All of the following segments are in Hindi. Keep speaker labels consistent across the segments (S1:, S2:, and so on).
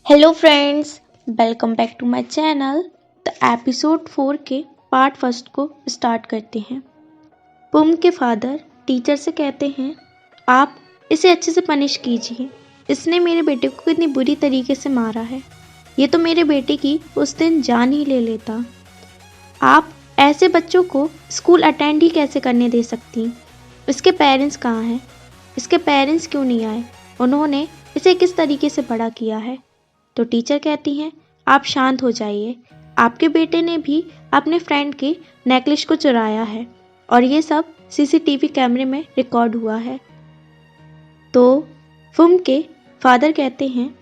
S1: Hello friends, welcome back to my channel. तो एपिसोड 4 के पार्ट फर्स्ट को स्टार्ट करते हैं। पुम के फादर टीचर से कहते हैं, आप इसे अच्छे से पनिश कीजिए। इसने मेरे बेटे को कितनी बुरी तरीके से मारा है। ये तो मेरे बेटे की उस दिन जान ही ले लेता। आप ऐसे बच्चों को स्कूल अटेंड ही कैसे करने दे सकती? इसके पेरेंट्स कहाँ हैं? इसके पेरेंट्स क्यों नहीं आए? उन्होंने इसे किस तरीके से बड़ा किया है? तो टीचर कहती हैं, आप शांत हो जाइए। आपके बेटे ने भी अपने फ्रेंड के नेकलेस को चुराया है और ये सब सीसीटीवी कैमरे में रिकॉर्ड हुआ है। तो फुम के फादर कहते हैं,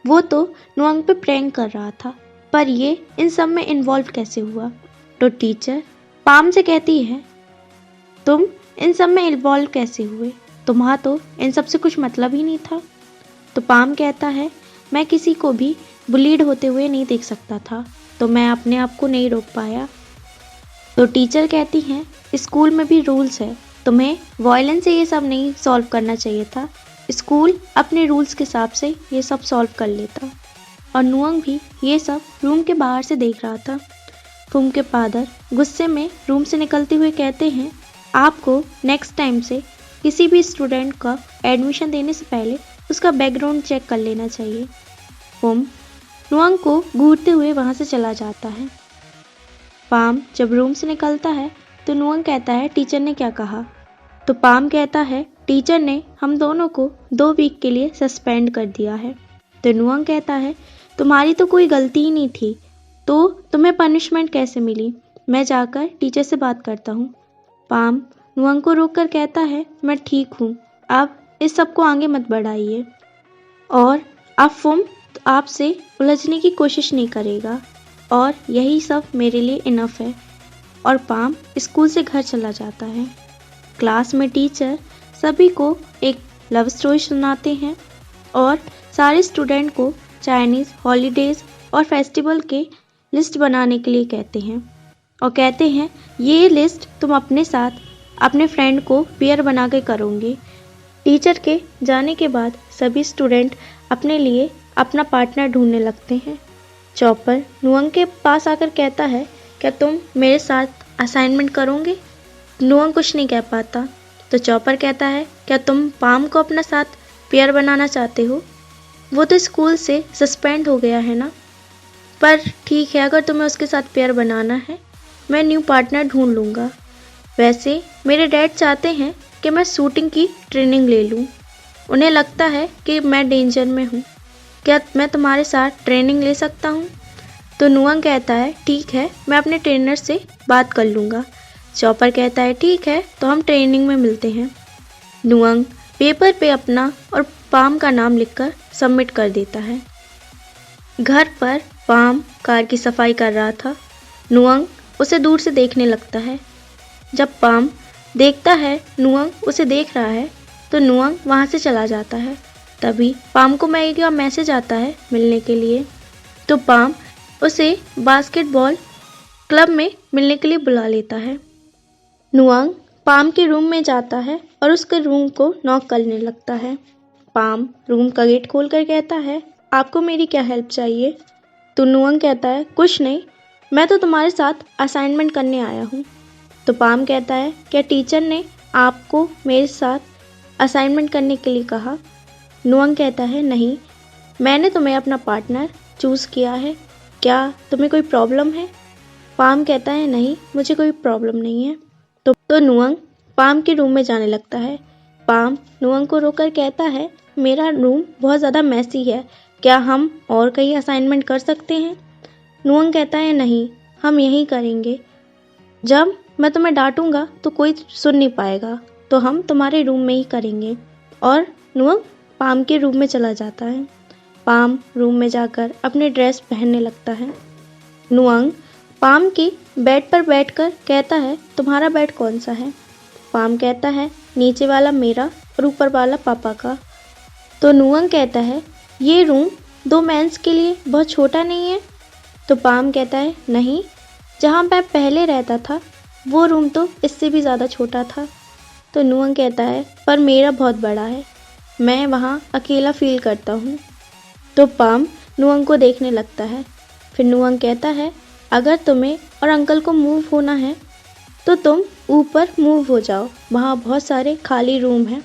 S1: वो तो नुअंग पे प्रैंक कर रहा था, पर ये इन सब में इन्वॉल्व कैसे हुआ? तो टीचर पाम से कहती है, तुम इन सब में इन्वॉल्व कैसे हुए? तुम्हारा तो इन सब से कुछ मतलब ही नहीं था। तो पाम कहता है, मैं किसी को भी बुलीड होते हुए नहीं देख सकता था, तो मैं अपने आप को नहीं रोक पाया। तो टीचर कहती हैं, स्कूल में भी रूल्स है, तुम्हें वायलेंस से ये सब नहीं सॉल्व करना चाहिए था। स्कूल अपने रूल्स के हिसाब से ये सब सॉल्व कर लेता। और नुअंग भी ये सब रूम के बाहर से देख रहा था। फुम के फादर गुस्से में रूम से निकलते हुए कहते हैं, आपको नेक्स्ट टाइम से किसी भी स्टूडेंट का एडमिशन देने से पहले उसका बैकग्राउंड चेक कर लेना चाहिए। फुम नुअंग को घूरते हुए वहाँ से चला जाता है। पाम जब रूम से निकलता है तो नुअंग कहता है, टीचर ने क्या कहा? तो पाम कहता है, टीचर ने हम दोनों को 2 वीक के लिए सस्पेंड कर दिया है। तो नुअंग कहता है, तुम्हारी तो कोई गलती ही नहीं थी, तो तुम्हें पनिशमेंट कैसे मिली? मैं जाकर टीचर से बात करता हूँ। पाम नुअंग को रोककर कहता है, मैं ठीक हूँ, अब इस सब को आगे मत बढ़ाइए और अब फुम आपसे उलझने की कोशिश नहीं करेगा और यही सब मेरे लिए इनफ है। और पाम स्कूल से घर चला जाता है। क्लास में टीचर सभी को एक लव स्टोरी सुनाते हैं और सारे स्टूडेंट को चाइनीज़ हॉलीडेज और फेस्टिवल के लिस्ट बनाने के लिए कहते हैं और कहते हैं, ये लिस्ट तुम अपने साथ अपने फ्रेंड को पेयर बना के करोगे। टीचर के जाने के बाद सभी स्टूडेंट अपने लिए अपना पार्टनर ढूंढने लगते हैं। चॉपर नुअंग के पास आकर कहता है, क्या तुम मेरे साथ असाइनमेंट करोगे? नुअंग कुछ नहीं कह पाता। तो चॉपर कहता है, क्या तुम पाम को अपना साथ पेयर बनाना चाहते हो? वो तो स्कूल से सस्पेंड हो गया है ना। पर ठीक है, अगर तुम्हें उसके साथ पेयर बनाना है, मैं न्यू पार्टनर ढूंढ लूँगा। वैसे मेरे डैड चाहते हैं कि मैं शूटिंग की ट्रेनिंग ले लूँ। उन्हें लगता है कि मैं डेंजर में हूँ। क्या मैं तुम्हारे साथ ट्रेनिंग ले सकता हूँ? तो नुअंग कहता है, ठीक है, मैं अपने ट्रेनर से बात कर लूँगा। चॉपर कहता है, ठीक है, तो हम ट्रेनिंग में मिलते हैं। नुअंग पेपर पे अपना और पाम का नाम लिखकर सबमिट कर देता है। घर पर पाम कार की सफाई कर रहा था। नुअंग उसे दूर से देखने लगता है। जब पाम देखता है नुअंग उसे देख रहा है, तो नुअंग वहाँ से चला जाता है। तभी पाम को मैगी का मैसेज आता है मिलने के लिए। तो पाम उसे बास्केटबॉल क्लब में मिलने के लिए बुला लेता है। नुअंग पाम के रूम में जाता है और उसके रूम को नॉक करने लगता है। पाम रूम का गेट खोलकर कहता है, आपको मेरी क्या हेल्प चाहिए? तो नुअंग कहता है, कुछ नहीं, मैं तो तुम्हारे साथ असाइनमेंट करने आया हूँ। तो पाम कहता है, क्या टीचर ने आपको मेरे साथ असाइनमेंट करने के लिए कहा? नुअंग कहता है, नहीं, मैंने तुम्हें अपना पार्टनर चूज़ किया है। क्या तुम्हें कोई प्रॉब्लम है? पाम कहता है, नहीं, मुझे कोई प्रॉब्लम नहीं है। तो नुअंग पाम के रूम में जाने लगता है। पाम नुअंग को रोककर कहता है, मेरा रूम बहुत ज़्यादा मैसी है, क्या हम और कहीं असाइनमेंट कर सकते हैं? नुअंग कहता है, नहीं, हम यहीं करेंगे। जब मैं तुम्हें डांटूंगा तो कोई सुन नहीं पाएगा, तो हम तुम्हारे रूम में ही करेंगे। और नुअंग पाम के रूम में चला जाता है। पाम रूम में जाकर अपने ड्रेस पहनने लगता है। नुअंग पाम के बेड पर बैठकर कहता है, तुम्हारा बेड कौन सा है? पाम कहता है, नीचे वाला मेरा और ऊपर वाला पापा का। तो नुअंग कहता है, ये रूम 2 मेंस के लिए बहुत छोटा नहीं है? तो पाम कहता है, नहीं, जहाँ मैं पहले रहता था वो रूम तो इससे भी ज़्यादा छोटा था। तो नुअंग कहता है, पर मेरा बहुत बड़ा है, मैं वहाँ अकेला फील करता हूँ। तो पाम नुअंग को देखने लगता है। फिर नुअंग कहता है, अगर तुम्हें और अंकल को मूव होना है तो तुम ऊपर मूव हो जाओ, वहाँ बहुत सारे खाली रूम हैं।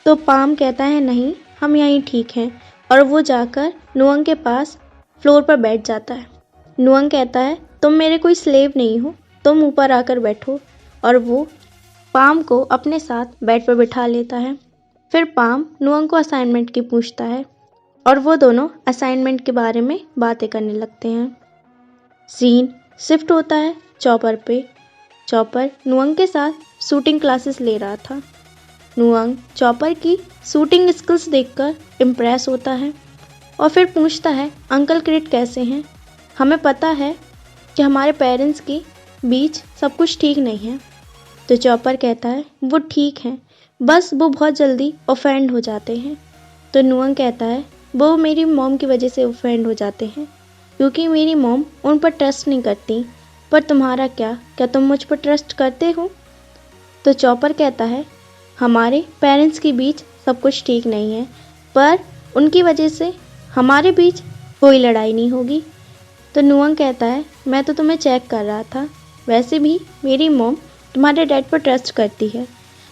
S1: तो पाम कहता है, नहीं, हम यहीं ठीक हैं, और वो जाकर नुअंग के पास फ्लोर पर बैठ जाता है। नुअंग कहता है, तुम मेरे कोई स्लेव नहीं हो, तुम ऊपर आकर बैठो, और वो पाम को अपने साथ बेड पर बिठा लेता है। फिर पाम नुअंग को असाइनमेंट की पूछता है और वो दोनों असाइनमेंट के बारे में बातें करने लगते हैं। सीन शिफ्ट होता है चॉपर पे। चॉपर नुअंग के साथ शूटिंग क्लासेस ले रहा था। नुअंग चॉपर की शूटिंग स्किल्स देखकर इम्प्रेस होता है और फिर पूछता है, अंकल क्रिट कैसे हैं? हमें पता है कि हमारे पेरेंट्स के बीच सब कुछ ठीक नहीं है। तो चॉपर कहता है, वो ठीक हैं, बस वो बहुत जल्दी ऑफेंड हो जाते हैं। तो नुअंग कहता है, वो मेरी मॉम की वजह से ऑफेंड हो जाते हैं, क्योंकि मेरी मॉम उन पर ट्रस्ट नहीं करती। पर तुम्हारा क्या तुम मुझ पर ट्रस्ट करते हो? तो चॉपर कहता है, हमारे पेरेंट्स के बीच सब कुछ ठीक नहीं है, पर उनकी वजह से हमारे बीच कोई लड़ाई नहीं होगी। तो नुअंग कहता है, मैं तो तुम्हें चेक कर रहा था, वैसे भी मेरी मॉम तुम्हारे डैड पर ट्रस्ट करती है,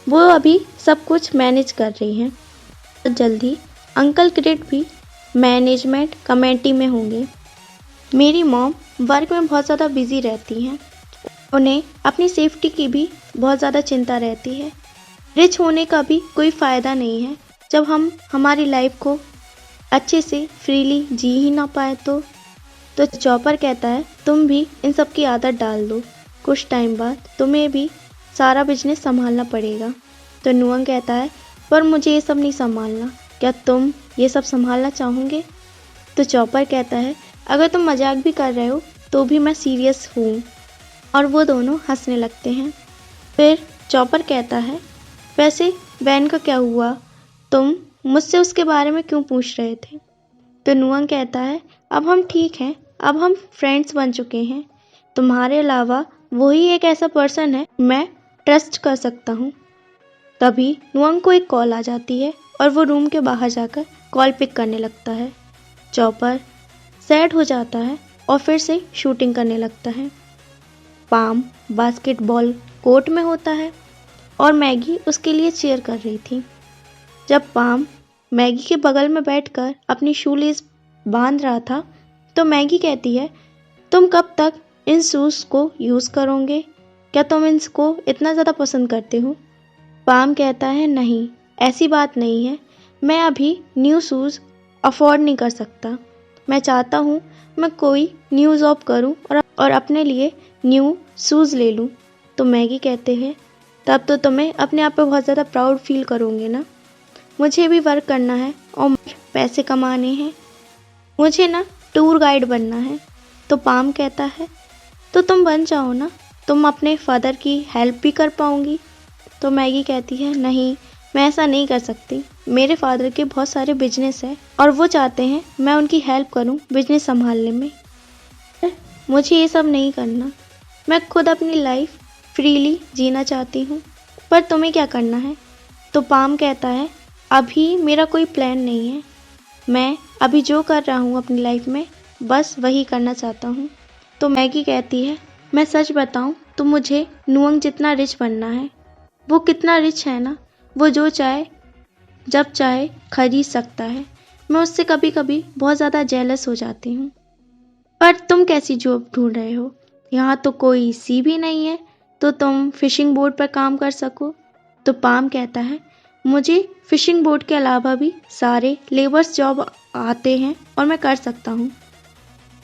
S1: वो अभी सब कुछ मैनेज कर रही हैं। तो जल्दी अंकल क्रिट भी मैनेजमेंट कमेटी में होंगे। मेरी मॉम वर्क में बहुत ज़्यादा बिजी रहती हैं, उन्हें अपनी सेफ्टी की भी बहुत ज़्यादा चिंता रहती है। रिच होने का भी कोई फ़ायदा नहीं है जब हम हमारी लाइफ को अच्छे से फ्रीली जी ही ना पाए। तो चॉपर कहता है, तुम भी इन सब की आदत डाल दो, कुछ टाइम बाद तुम्हें भी सारा बिजनेस संभालना पड़ेगा। तो नुअंग कहता है, पर मुझे ये सब नहीं संभालना, क्या तुम ये सब संभालना चाहोगे? तो चॉपर कहता है, अगर तुम मजाक भी कर रहे हो तो भी मैं सीरियस हूँ। और वो दोनों हंसने लगते हैं। फिर चॉपर कहता है, वैसे वैन का क्या हुआ? तुम मुझसे उसके बारे में क्यों पूछ रहे थे? तो नुअंग कहता है, अब हम ठीक हैं, अब हम फ्रेंड्स बन चुके हैं, तुम्हारे अलावा वही एक ऐसा पर्सन है मैं ट्रस्ट कर सकता हूँ। तभी नुअंग को एक कॉल आ जाती है और वो रूम के बाहर जाकर कॉल पिक करने लगता है। चॉपर सैड हो जाता है और फिर से शूटिंग करने लगता है। पाम बास्केटबॉल कोर्ट में होता है और मैगी उसके लिए चीयर कर रही थी। जब पाम मैगी के बगल में बैठकर अपनी शूलेस बांध रहा था तो मैगी कहती है, तुम कब तक इन शूज़ को यूज़ करोगे? क्या तुम इनको इतना ज़्यादा पसंद करते हो? पाम कहता है, नहीं, ऐसी बात नहीं है, मैं अभी न्यू शूज़ अफोर्ड नहीं कर सकता। मैं चाहता हूँ मैं कोई न्यू जॉब करूँ और अपने लिए न्यू शूज़ ले लूँ। तो मैगी कहते हैं, तब तो तुम्हें अपने आप पे बहुत ज़्यादा प्राउड फील करोगे ना। मुझे भी वर्क करना है और पैसे कमाने हैं, मुझे ना टूर गाइड बनना है। तो पाम कहता है, तो तुम बन जाओ ना, तुम अपने फादर की हेल्प भी कर पाओगी। तो मैगी कहती है, नहीं, मैं ऐसा नहीं कर सकती, मेरे फादर के बहुत सारे बिजनेस है और वो चाहते हैं मैं उनकी हेल्प करूं बिजनेस संभालने में। मुझे ये सब नहीं करना, मैं खुद अपनी लाइफ फ्रीली जीना चाहती हूँ। पर तुम्हें क्या करना है? तो पाम कहता है, अभी मेरा कोई प्लान नहीं है, मैं अभी जो कर रहा हूँ अपनी लाइफ में बस वही करना चाहता हूँ। तो मैगी कहती है, मैं सच बताऊँ तो मुझे नुअंग जितना रिच बनना है। वो कितना रिच है ना, वो जो चाहे जब चाहे खरीद सकता है। मैं उससे कभी कभी बहुत ज़्यादा जेलस हो जाती हूँ। पर तुम कैसी जॉब ढूंढ रहे हो? यहाँ तो कोई सी भी नहीं है तो तुम फिशिंग बोट पर काम कर सको। तो पाम कहता है, मुझे फिशिंग बोट के अलावा भी सारे लेबर्स जॉब आते हैं और मैं कर सकता हूँ।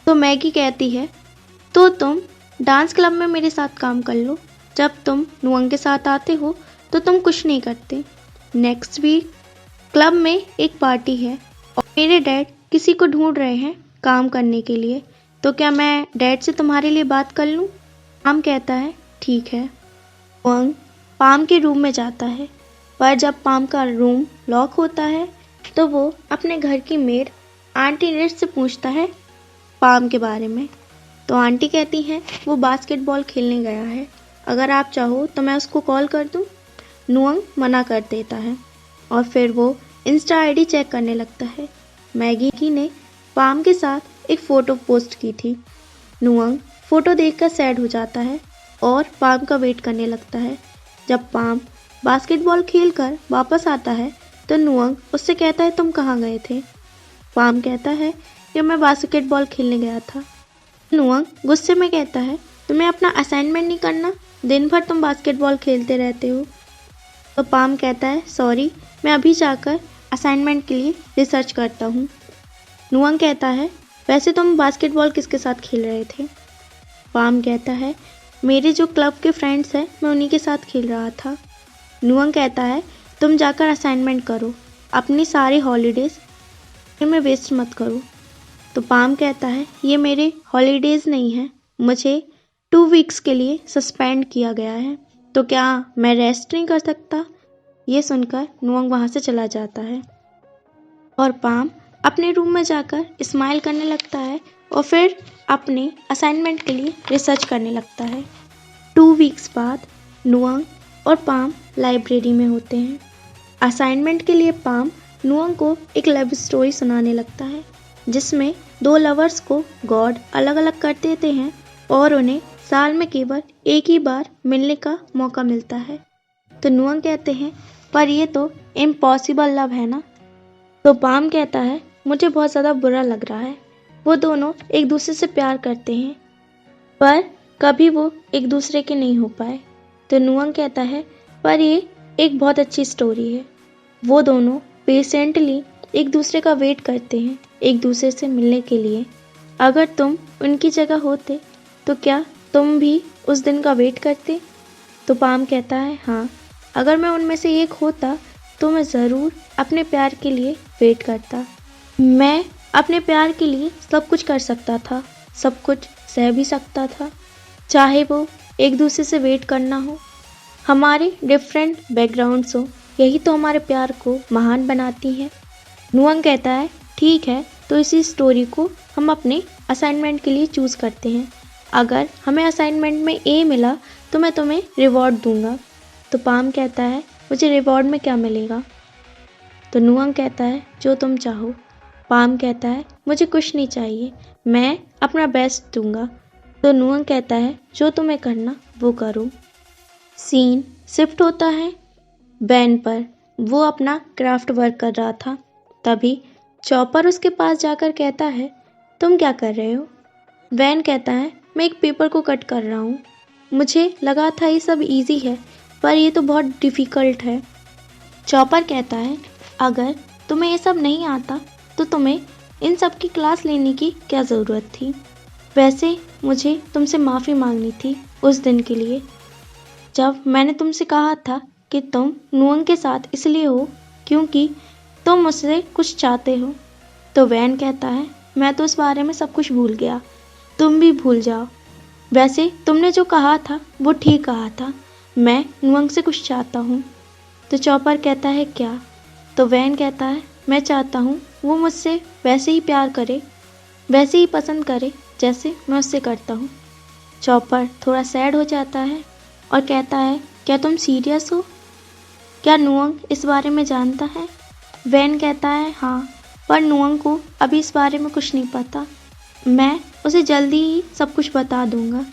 S1: तो मैगी कहती है, तो तुम डांस क्लब में मेरे साथ काम कर लो। जब तुम नुअंग के साथ आते हो तो तुम कुछ नहीं करते। नेक्स्ट वीक क्लब में एक पार्टी है और मेरे डैड किसी को ढूंढ रहे हैं काम करने के लिए, तो क्या मैं डैड से तुम्हारे लिए बात कर लूँ? पाम कहता है, ठीक है। नुअंग पाम के रूम में जाता है, पर जब पाम का रूम लॉक होता है तो वो अपने घर की मेड आंटी नेट से पूछता है पाम के बारे में। तो आंटी कहती हैं, वो बास्केटबॉल खेलने गया है, अगर आप चाहो तो मैं उसको कॉल कर दूँ। नुअंग मना कर देता है और फिर वो इंस्टा आईडी चेक करने लगता है। मैगी ने पाम के साथ एक फ़ोटो पोस्ट की थी। नुअंग फ़ोटो देखकर सैड हो जाता है और पाम का वेट करने लगता है। जब पाम बास्केटबॉल खेलकर वापस आता है तो नुअंग उससे कहता है, तुम कहाँ गए थे? पाम कहता है कि मैं बास्केटबॉल खेलने गया था। नुअंग गुस्से में कहता है, तुम्हें अपना असाइनमेंट नहीं करना? दिन भर तुम बास्केटबॉल खेलते रहते हो। तो पाम कहता है, सॉरी, मैं अभी जाकर असाइनमेंट के लिए रिसर्च करता हूँ। नुअंग कहता है, वैसे तुम बास्केटबॉल किसके साथ खेल रहे थे? पाम कहता है, मेरे जो क्लब के फ्रेंड्स हैं मैं उन्हीं के साथ खेल रहा था। नुअंग कहता है, तुम जाकर असाइनमेंट करो, अपनी सारी हॉलीडेज़ में वेस्ट मत करो। तो पाम कहता है, ये मेरे हॉलीडेज़ नहीं हैं, मुझे 2 वीक्स के लिए सस्पेंड किया गया है, तो क्या मैं रेस्ट नहीं कर सकता? ये सुनकर नुअंग वहाँ से चला जाता है और पाम अपने रूम में जाकर स्माइल करने लगता है और फिर अपने असाइनमेंट के लिए रिसर्च करने लगता है। 2 वीक्स बाद नुअंग और पाम लाइब्रेरी में होते हैं। असाइनमेंट के लिए पाम नुअंग को एक लव स्टोरी सुनाने लगता है जिसमें 2 लवर्स को गॉड अलग अलग कर देते हैं और उन्हें साल में केवल एक ही बार मिलने का मौका मिलता है। तो नुअंग कहते हैं, पर ये तो इम्पॉसिबल लव है ना? तो पाम कहता है, मुझे बहुत ज़्यादा बुरा लग रहा है। वो दोनों एक दूसरे से प्यार करते हैं पर कभी वो एक दूसरे के नहीं हो पाए। तो नुअंग कहता है, पर ये एक बहुत अच्छी स्टोरी है। वो दोनों पेशेंटली एक दूसरे का वेट करते हैं एक दूसरे से मिलने के लिए। अगर तुम उनकी जगह होते तो क्या तुम भी उस दिन का वेट करते? तो पाम कहता है, हाँ, अगर मैं उनमें से एक होता तो मैं ज़रूर अपने प्यार के लिए वेट करता। मैं अपने प्यार के लिए सब कुछ कर सकता था, सब कुछ सह भी सकता था, चाहे वो एक दूसरे से वेट करना हो। हमारे डिफरेंट बैकग्राउंड्स हो, यही तो हमारे प्यार को महान बनाती हैं। नुअंग कहता है, ठीक है, तो इसी स्टोरी को हम अपने असाइनमेंट के लिए चूज़ करते हैं। अगर हमें असाइनमेंट में ए मिला तो मैं तुम्हें रिवॉर्ड दूंगा। तो पाम कहता है, मुझे रिवॉर्ड में क्या मिलेगा? तो नुअंग कहता है, जो तुम चाहो। पाम कहता है, मुझे कुछ नहीं चाहिए, मैं अपना बेस्ट दूंगा। तो नुअंग कहता है, जो तुम्हें करना वो करो। सीन शिफ्ट होता है वैन पर। वो अपना क्राफ्ट वर्क कर रहा था। तभी चॉपर उसके पास जाकर कहता है, तुम क्या कर रहे हो? वैन कहता है, मैं एक पेपर को कट कर रहा हूँ। मुझे लगा था ये सब इजी है, पर ये तो बहुत डिफ़िकल्ट है। चॉपर कहता है, अगर तुम्हें ये सब नहीं आता तो तुम्हें इन सब की क्लास लेने की क्या ज़रूरत थी? वैसे मुझे तुमसे माफ़ी मांगनी थी उस दिन के लिए जब मैंने तुमसे कहा था कि तुम नुअंग के साथ इसलिए हो क्योंकि तुम मुझसे कुछ चाहते हो। तो वैन कहता है, मैं तो इस बारे में सब कुछ भूल गया, तुम भी भूल जाओ। वैसे तुमने जो कहा था वो ठीक कहा था, मैं नुअंग से कुछ चाहता हूँ। तो चॉपर कहता है, क्या? तो वैन कहता है, मैं चाहता हूँ वो मुझसे वैसे ही प्यार करे, वैसे ही पसंद करे जैसे मैं उससे करता हूँ। चॉपर थोड़ा सैड हो जाता है और कहता है, क्या तुम सीरियस हो? क्या नुअंग इस बारे में जानता है? वैन कहता है, हाँ, पर नुअंग को अभी इस बारे में कुछ नहीं पता। मैं उसे जल्दी ही सब कुछ बता दूंगा,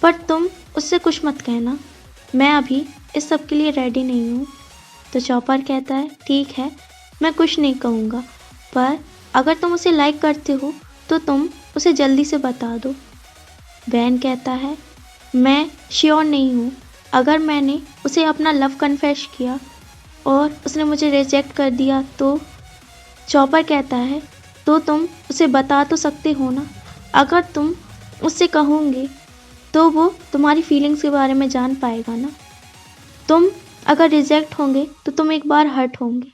S1: पर तुम उससे कुछ मत कहना, मैं अभी इस सब के लिए रेडी नहीं हूँ। तो चॉपर कहता है, ठीक है, मैं कुछ नहीं कहूँगा, पर अगर तुम उसे लाइक करते हो तो तुम उसे जल्दी से बता दो। वैन कहता है, मैं श्योर नहीं हूँ, अगर मैंने उसे अपना लव कन्फेस किया और उसने मुझे रिजेक्ट कर दिया तो? चॉपर कहता है, तो तुम उसे बता तो सकते हो ना, अगर तुम उससे कहोगे तो वो तुम्हारी फीलिंग्स के बारे में जान पाएगा ना। तुम अगर रिजेक्ट होंगे तो तुम एक बार हर्ट होंगे।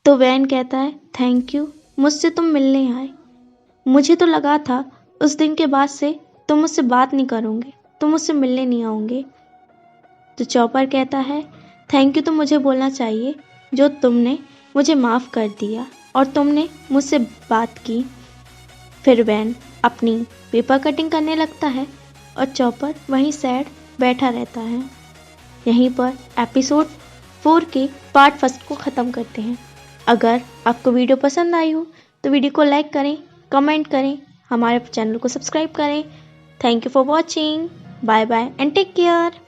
S1: तो वैन कहता है, थैंक यू, मुझसे तुम मिलने आए। मुझे तो लगा था उस दिन के बाद से तुम मुझसे बात नहीं करोगे, तुम मुझसे मिलने नहीं आओगे। तो चॉपर कहता है, थैंक यू तो मुझे बोलना चाहिए जो तुमने मुझे माफ़ कर दिया और तुमने मुझसे बात की। फिर वैन अपनी पेपर कटिंग करने लगता है और चॉपर वहीं सैड बैठा रहता है। यहीं पर एपिसोड 4 के पार्ट 1 को ख़त्म करते हैं। अगर आपको वीडियो पसंद आई हो तो वीडियो को लाइक करें, कमेंट करें, हमारे चैनल को सब्सक्राइब करें। Thank you for watching. Bye bye and take care.